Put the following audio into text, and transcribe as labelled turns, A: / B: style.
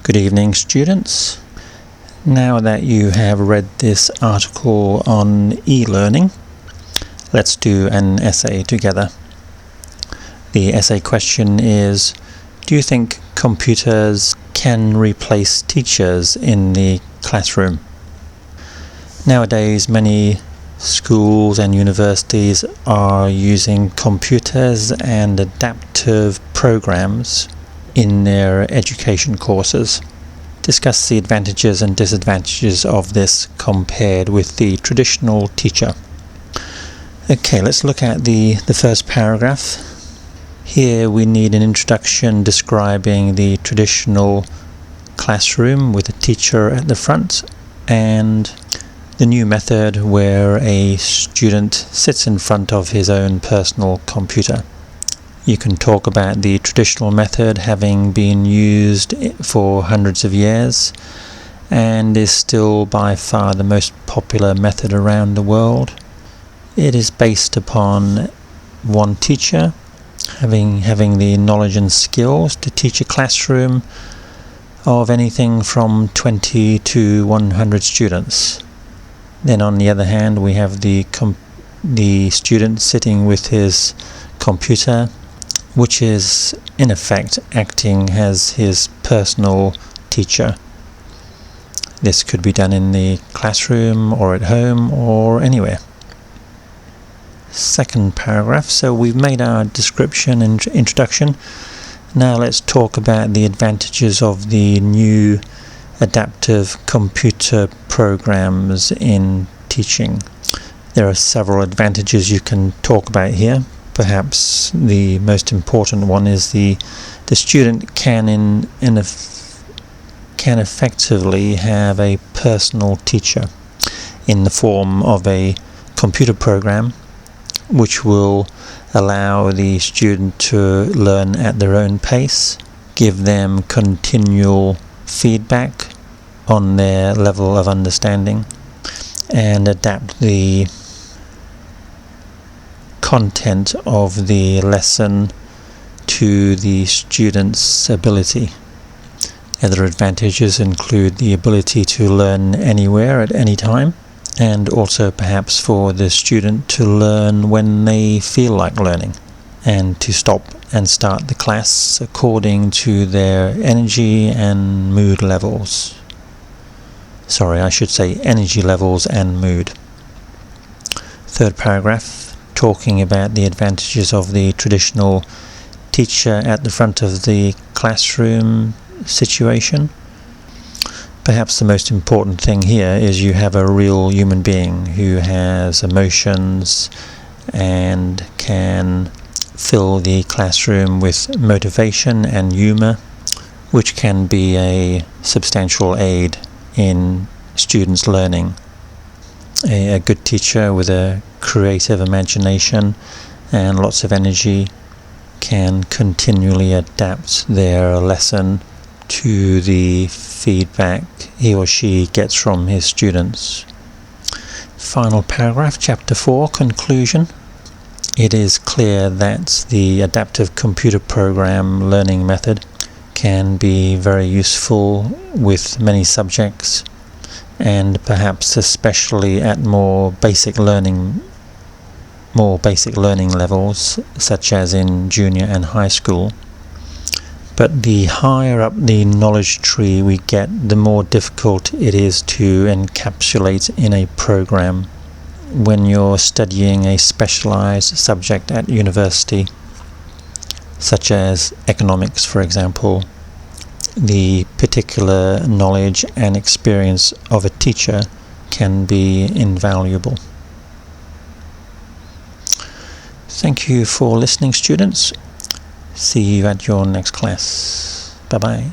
A: Good evening, students. Now that you have read this article on e-learning, let's do an essay together. The essay question is, do you think computers can replace teachers in the classroom? Nowadays, many schools and universities are using computers and adaptive programs in their education courses. Discuss the advantages and disadvantages of this compared with the traditional teacher. Okay, let's look at the first paragraph. Here we need an introduction describing the traditional classroom with a teacher at the front and the new method where a student sits in front of his own personal computer. You can talk about the traditional method having been used for hundreds of years and is still by far the most popular method around the world. It is based upon one teacher having the knowledge and skills to teach a classroom of anything from 20 to 100 students. Then on the other hand, we have the student sitting with his computer, which is in effect acting as his personal teacher. This could be done in the classroom or at home or anywhere. Second paragraph. So we've made our description and introduction. Now let's talk about the advantages of the new adaptive computer programs in teaching. There are several advantages you can talk about here. Perhaps the most important one is the student can effectively have a personal teacher in the form of a computer program which will allow the student to learn at their own pace, give them continual feedback on their level of understanding, and adapt the content of the lesson to the student's ability. Other advantages include the ability to learn anywhere at any time, and also perhaps for the student to learn when they feel like learning, and to stop and start the class according to their energy and mood levels. Sorry, I should say energy levels and mood. Third paragraph, talking about the advantages of the traditional teacher at the front of the classroom situation. Perhaps the most important thing here is you have a real human being who has emotions and can fill the classroom with motivation and humor, which can be a substantial aid in students' learning. A good teacher with a creative imagination and lots of energy can continually adapt their lesson to the feedback he or she gets from his students. Final paragraph, chapter 4, conclusion. It is clear that the adaptive computer program learning method can be very useful with many subjects, and perhaps especially at more basic learning levels, such as in junior and high school. But the higher up the knowledge tree we get, the more difficult it is to encapsulate in a program. When you're studying a specialized subject at university, such as economics, for example, the particular knowledge and experience of a teacher can be invaluable. Thank you for listening, students. See you at your next class. Bye-bye.